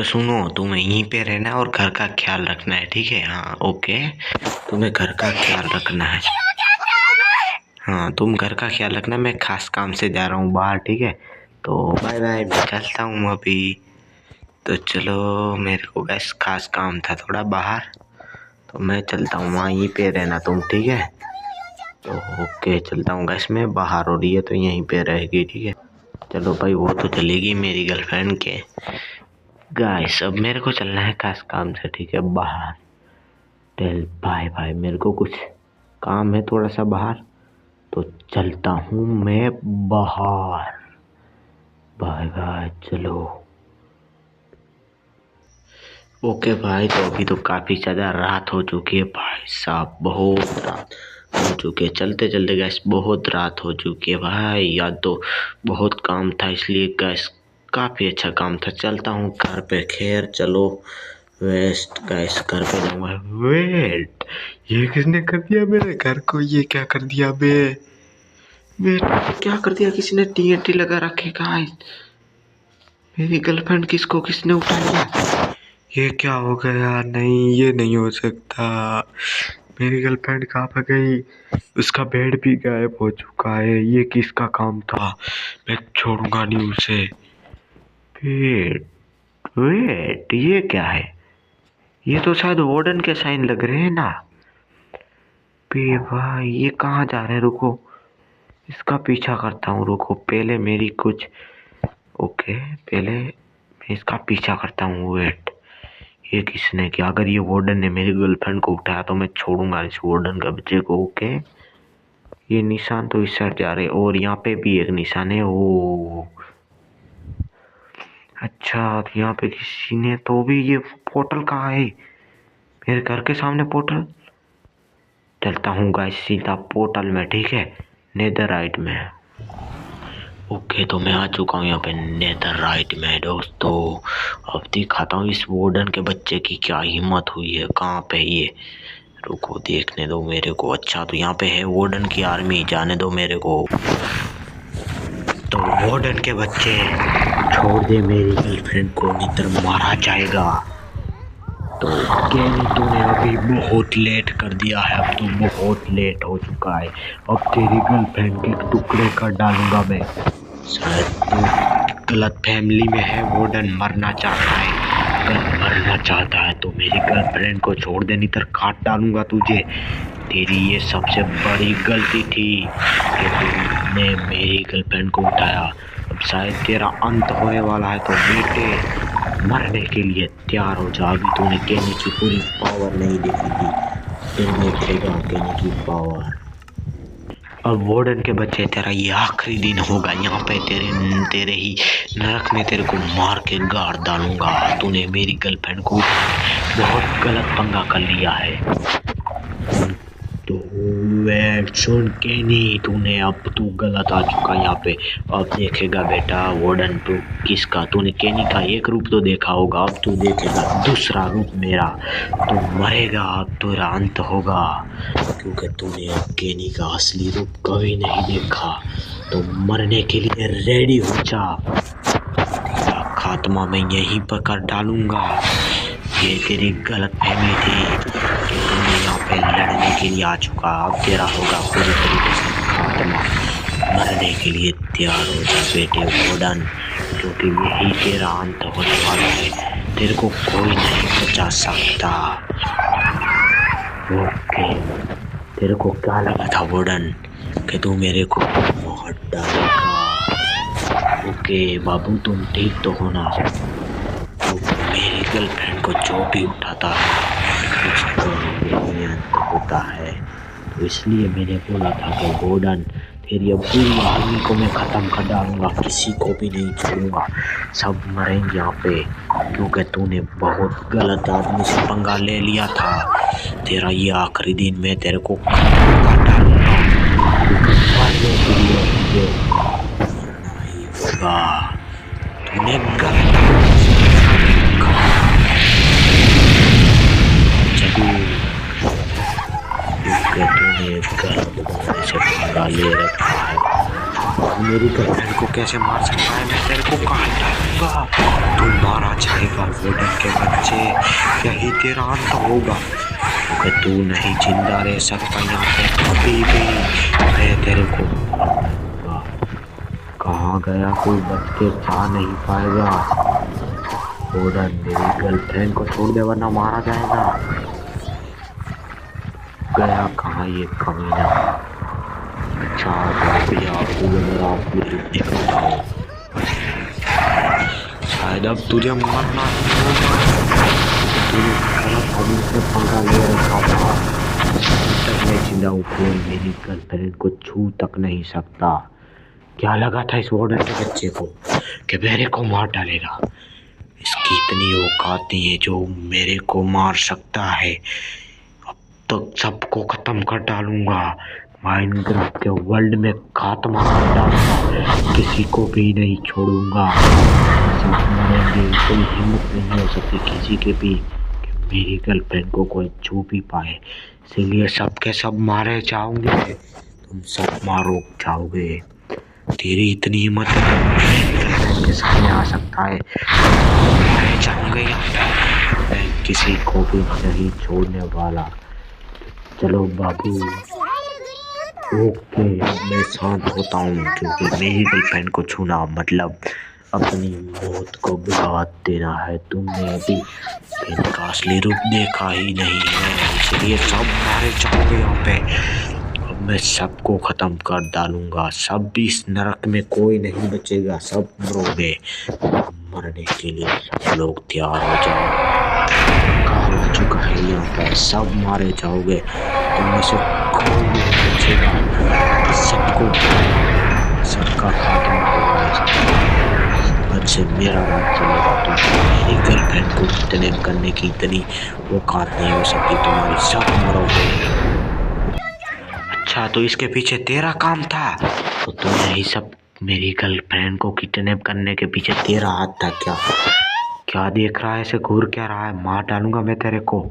तो सुनो, तुम्हें यहीं पे रहना और घर का ख्याल रखना है, ठीक है? हाँ ओके, तुम्हें घर का ख्याल रखना है। हाँ तुम घर का ख्याल रखना, मैं खास काम से जा रहा हूँ बाहर, ठीक है? तो बाय बाय, मैं चलता हूँ अभी। तो चलो, मेरे को बस खास काम था थोड़ा बाहर, तो मैं चलता हूँ। वहाँ यहीं पे रहना तुम, ठीक है? तो ओके चलता हूँ गैस, मैं बाहर हो रही है तो यहीं पे रहेगी, ठीक है? चलो भाई, वो तो चलेगी मेरी गर्लफ्रेंड के। गाइस अब मेरे को चलना है खास काम से, ठीक है, बाहर। टेल बाय बाय, मेरे को कुछ काम है थोड़ा सा बाहर, तो चलता हूँ मैं बाहर। बाय बाय, चलो। ओके भाई, तो अभी तो काफ़ी ज़्यादा रात हो चुकी है भाई साहब, बहुत रात हो चुकी है। चलते चलते गैस बहुत रात हो चुकी है भाई, याद तो बहुत काम था, इसलिए गैस काफ़ी अच्छा काम था। चलता हूँ घर पे, खैर चलो। वेस्ट गैस घर पे जाऊँगा। वेट, ये किसने कर दिया मेरे घर को? ये क्या कर दिया बे? क्या कर दिया? किसी ने TNT लगा रखे गाइस। मेरी गर्लफ्रेंड किसको किसने उठा लिया? ये क्या हो गया? नहीं, ये नहीं हो सकता। मेरी गर्लफ्रेंड कहाँ पर गई? उसका बेड भी गायब हो चुका है। ये किसका काम था? मैं छोड़ूंगा नहीं उसे। वेट वेट, ये क्या है? ये तो शायद वार्डन के साइन लग रहे हैं ना। बे भाई, ये कहाँ जा रहे हैं? रुको, इसका पीछा करता हूँ। रुको, पहले मेरी कुछ ओके, पहले मैं इसका पीछा करता हूँ। वेट, ये किसने किया? अगर ये वार्डन ने मेरी गर्लफ्रेंड को उठाया तो मैं छोड़ूंगा इस वार्डन का बच्चे को। ओके, ये निशान तो इस साइड जा रहे, और यहाँ पे भी एक निशान है। ओ अच्छा, तो यहाँ पे किसी ने तो भी, ये पोर्टल कहाँ है? मेरे घर के सामने पोर्टल। चलता हूँ गाइस सीधा पोर्टल में, ठीक है? नेदरराइट में। ओके, तो मैं आ चुका हूँ यहाँ पे नेदरराइट में दोस्तों। अब दिखाता हूँ इस वार्डन के बच्चे की क्या हिम्मत हुई है। कहाँ पे ये? रुको, देखने दो मेरे को। अच्छा, तो यहाँ पे है वार्डन की आर्मी, जाने दो मेरे को। तो वार्डन के बच्चे, छोड़ दे मेरी गर्लफ्रेंड को, नहीं तो मारा जाएगा। तो केनी, तूने अभी बहुत लेट कर दिया है, अब तो बहुत लेट हो चुका है। अब तेरी गर्लफ्रेंड के टुकड़े कर डालूंगा मैं। शायद तू गलत फैमिली में है। वार्डन मरना चाहता है, अगर मरना चाहता है तो मेरी गर्लफ्रेंड को छोड़ दे, नहीं तो काट डालूंगा तुझे। तेरी ये सबसे बड़ी गलती थी कि तुमने मेरी गर्लफ्रेंड को उठाया। अब शायद तेरा अंत होने वाला है, तो बेटे मरने के लिए तैयार हो जा। अभी तूने केनी की पूरी पावर नहीं देखी थी, फिर देखेगा केनी की पावर। अब वार्डन के बच्चे, तेरा ये आखिरी दिन होगा यहाँ पे। तेरे ही नरक में तेरे को मार के गाड़ डालूंगा। तूने मेरी गर्लफ्रेंड को बहुत गलत पंगा कर लिया है। तो वेट सुन केनी, तूने अब तू गलत आ चुका यहाँ पे। अब देखेगा बेटा वार्डन तू किसका। तूने केनी का एक रूप तो देखा होगा, अब तू देखेगा दूसरा रूप मेरा। तू मरेगा, अब तेरा अंत होगा, क्योंकि तूने अब केनी का असली रूप कभी नहीं देखा। तो मरने के लिए रेडी हो जा, तेरा खात्मा मैं यहीं पर कर डालूंगा। ये तेरी गलत फहमी थी कि तूने यहाँ पे लड़ने के लिए आ चुका। अब तेरा होगा पूरी तरीके से खात्मा। मरने के लिए तैयार हो जा बेटे वार्डन, क्योंकि यही तेरा अंत होने वाला है। तेरे को कोई नहीं बचा सकता। ओके, तेरे को क्या लगा था वार्डन कि तू मेरे को मार डालेगा? ओके बाबू, तुम ठीक तो हो ना? मेरी गर्लफ्रेंड को जो भी उठाता है उसको यही अंत होता है। तो इसलिए मैंने बोला था कि वार्डन, तेरी अब पूरी आर्मी को मैं ख़त्म कर डालूंगा, किसी को भी नहीं छोड़ूंगा। सब मरेंगे यहाँ पे, क्योंकि तूने बहुत गलत आदमी से पंगा ले लिया था। तेरा ये आखिरी दिन मैं तेरे को ख़त्म कर डालूंगा, क्योंकि मरने के लिए मुझे मरना ही होगा। तूने गलत तूने गलत बंदे से पंगा ले रखा है। मेरी गर्लफ्रेंड को कैसे मार सकता है? मैं तेरे को काट डालूंगा, तू मारा जाएगा वोडन के बच्चे, यही तेरा अंत होगा, क्योंकि तू नहीं जिंदा रह सकता यहाँ पे कभी भी। मैं तेरे को मारूंगा। कहाँ गया? कोई बच के जा नहीं पाएगा। वोडन मेरी गर्लफ्रेंड को छोड़ दे वरना मारा जाएगा। गया कहाँ ये कमीना? अच्छा शायद अब तुझे मरना ही होगा। तूने गलत आदमी से पंगा ले रखा था। जब तक मैं जिंदा हूँ कोई मेरी गर्लफ्रेंड को छू तक नहीं सकता। क्या लगा था इस वॉर्डन के बच्चे को कि मेरे को मार डालेगा? इसकी इतनी औकात नहीं है जो मेरे को मार सकता है। अब तो सबको खत्म कर डालूंगा। माइनक्राफ्ट के वर्ल्ड में खात्मा कर डालूंगा, किसी को भी नहीं छोड़ूंगा। सब मरेंगे, कोई हिम्मत नहीं हो सकती किसी के भी कि मेरी गर्लफ्रेंड को कोई छू भी पाए। इसीलिए सब के सब मारे जाओगे, तुम सब मारो जाओगे। तेरी इतनी हिम्मत है के सामने आ सकता है, मारे जाओगे यहाँ पे। मैं किसी को भी नहीं छोड़ने वाला। चलो बाबू, ओके मैं शांत होता हूँ, क्योंकि मेरी गर्लफ्रेंड को छूना मतलब अपनी मौत को बुला देना है। तुमने अभी इनका असली रूप देखा ही नहीं है, इसलिए सब मारे जाओगे यहाँ पे। अब मैं सबको खत्म कर डालूंगा। सब इस नरक में कोई नहीं बचेगा, सब मरोगे। मरने के लिए सब लोग तैयार हो जाओ। काल आ चुका है यहाँ पे, सब मारे जाओगे। तुम में से कोई नहीं बचेगा, सबको सबका खात्मा होगा। आज से मेरा राज चलेगा। मेरी गर्लफ्रेंड को किडनैप करने की इतनी औकात नहीं हो सकती तुम्हारी, सब मरोगे। अच्छा तो इसके पीछे तेरा काम था, तो तुमने ही सब मेरी गर्लफ्रेंड को किडनैप करने के पीछे तेरा हाथ था क्या? क्या देख रहा है? ऐसे घूर क्या रहा है? मार डालूंगा मैं तेरे को।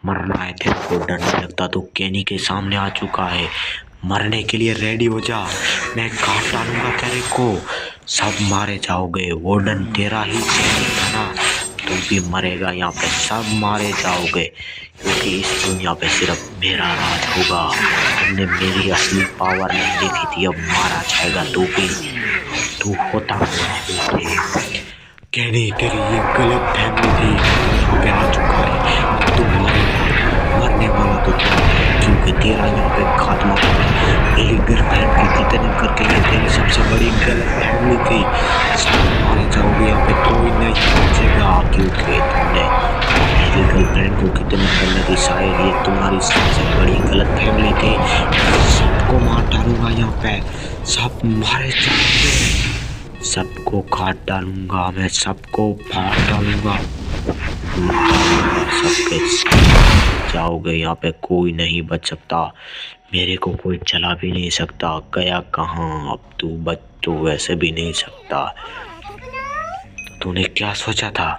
मरना है तेरे को? डर नहीं लगता? तो केनी के सामने आ चुका है, मरने के लिए रेडी हो जा। मैं काट डालूंगा तेरे को, सब मारे जाओगे। वॉर्डन तेरा ही सैनिक था ना, तू भी मरेगा यहाँ पे। सब मारे जाओगे, क्योंकि इस दुनिया पे सिर्फ मेरा राज होगा। तुमने मेरी असली पावर नहीं देखी थी, अब मारा जाएगा तू भी। तू होता केनी, तेरी ये गलत फहमी थी। यहाँ पे आ चुका है, तू मरने वाला तो था, क्योंकि तेरा यहाँ पे खात्मा मेरी गर्लफ्रेंड को किडनैप करके ये तेरी सबसे बड़ी गलत फहमी थी। सब मारे जाओगे यहाँ पे, कोई नहीं बचेगा, क्योंकि तुमने मेरी गर्लफ्रेंड को किडनैप करने की शायद ये तुम्हारी सबसे बड़ी गलत फहमी थी। सबको मार डालूंगा यहाँ पे, सब मारे जाओगे। सबको काट डालूंगा मैं, सबको फाड़ डालूंगा। सबके जाओगे यहाँ पे, कोई नहीं बच सकता। मेरे को कोई चला भी नहीं सकता। गया कहाँ? अब तू बच तो वैसे भी नहीं सकता। तूने क्या सोचा था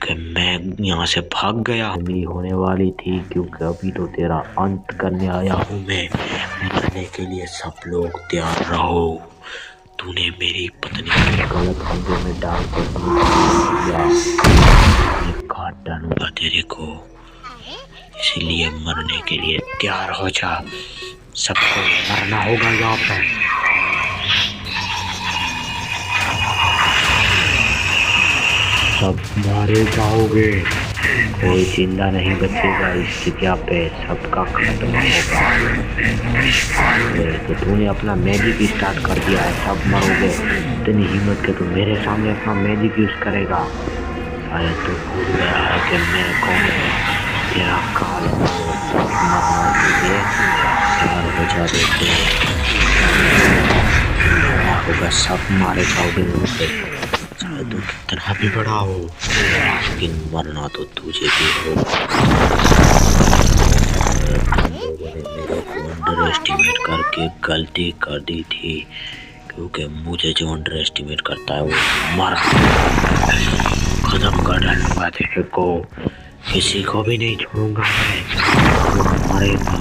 कि मैं यहाँ से भाग गया? मेरी होने वाली थी, क्योंकि अभी तो तेरा अंत करने आया हूँ मैं। मरने के लिए सब लोग तैयार रहो। तूने मेरी पत्नी को गलत हाथों में डाल कर मैं काट डालूंगा तेरे को, इसीलिए मरने के लिए तैयार हो जा। सबको मरना होगा यहाँ पे। सब मारे जाओगे, कोई जिंदा नहीं बचेगा इस जगह पे, सबका खात्मा होगा। तो तूने अपना मैजिक स्टार्ट कर दिया है, सब मरोगे। इतनी हिम्मत के तू मेरे सामने अपना मैजिक यूज करेगा? शायद तू भूल गया है कि मेरे को तेरा काल सब मरना चाहिए। तैयार हो जा, देखते होगा, सब मारे जाओगे यहाँ पे। चाहे तू कितना भी बड़ा हो, लेकिन मरना तो तुझे भी होगा। लोगों ने मेरे को अंडर एस्टिमेट करके गलती कर दी थी, क्योंकि मुझे जो अंडर एस्टिमेट करता है वो मर खत्म कर डालूंगा तेरे को। किसी को भी नहीं छोड़ूंगा मैं, मरेगा।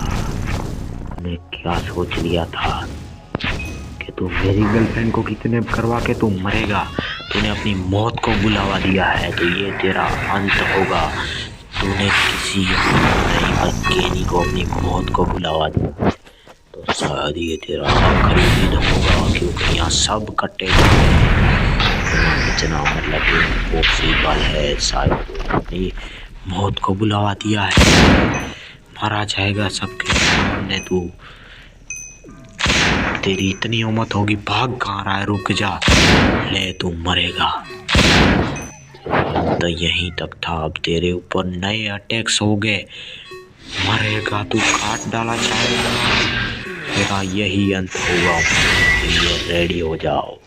मैंने क्या सोच लिया था कि तो मेरी गर्लफ्रेंड को किडनैप करवा के तू मरेगा। तूने अपनी मौत को बुलावा दिया है तो ये तेरा अंत होगा। तूने किसी नहीं पर केनी को अपनी मौत को बुलावा दिया तो शायद ये तेरा आखिरी दिन होगा, क्योंकि यहाँ सब कटे बचना मतलब पॉसिबल है। शायद अपनी मौत को बुलावा दिया है, मारा जाएगा सबके सामने। तू तेरी इतनी हिम्मत होगी, भाग कहाँ रहा है, रुक जा, ले तू मरेगा। तो यहीं तक था, अब तेरे ऊपर नए अटैक्स हो गए, मरेगा तू, काट डाला जाएगा, तेरा यही अंत होगा। ये रेडी हो जाओ।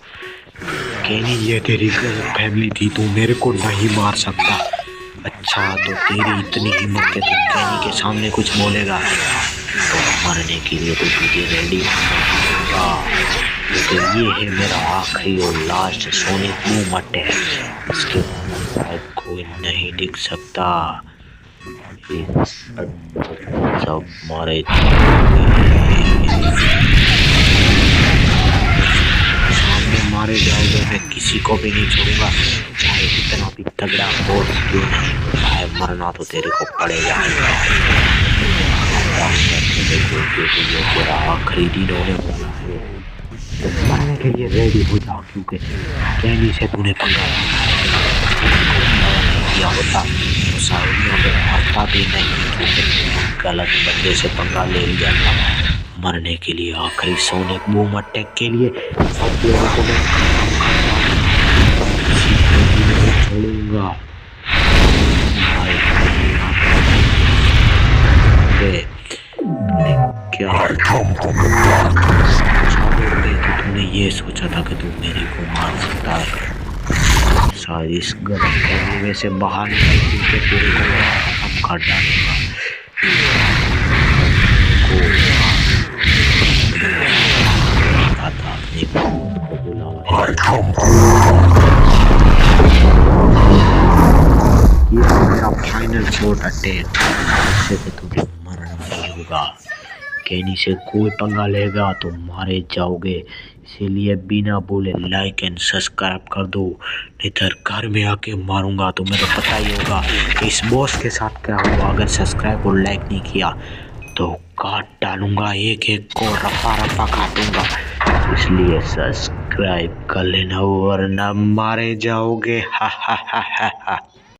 केनी ये तेरी फैमिली थी, तू मेरे को नहीं मार सकता। अच्छा तो तेरी इतनी हिम्मत है, तू केनी के सामने कुछ बोलेगा तो मरने के लिए तो तुझे रेडी होगा। तो ये है मेरा आखिरी और लास्ट सोनिक मूवमेंट है, इसके बाद कोई नहीं दिख सकता। सब मारे सामने मारे जाओगे, मैं किसी को भी नहीं छोड़ूंगा, चाहे कितना भी तगड़ा फोर्स क्यों नहीं, चाहे मरना तो तेरे को पड़ेगा। तेरा आखिरी दिन होने वाला है, तो मरने के लिए रेडी हो जाओ, क्योंकि केनी से तूने पंगा किया होता तो साउदियों में मरता भी नहीं, क्योंकि गलत बंदे से पंगा ले लिया था। मरने के लिए आखिरी सोनिक बूम अटैक के लिए सब लोगों को मैं छोड़ूंगा। क्या तूने ये सोचा था कि तू मेरे को मार सकता है? शायद इस गलत फहमी में से बाहर निकल के तेरे को खत्म कर डालूंगा। ये मेरा फाइनल शॉट अटैक, इससे तुझे मरना नहीं होगा। केनी से कोई पंगा लेगा तो मारे जाओगे, इसीलिए बिना बोले लाइक एंड सब्सक्राइब कर दो, नहीं तो घर में आके मारूंगा। तुम्हें तो पता ही होगा इस बॉस के साथ क्या हुआ, अगर सब्सक्राइब और लाइक नहीं किया तो काट डालूंगा, एक एक को रफा रफा काटूंगा। इसलिए सब्सक्राइब कर लेना वरना मारे जाओगे। हा हा हा हा हा।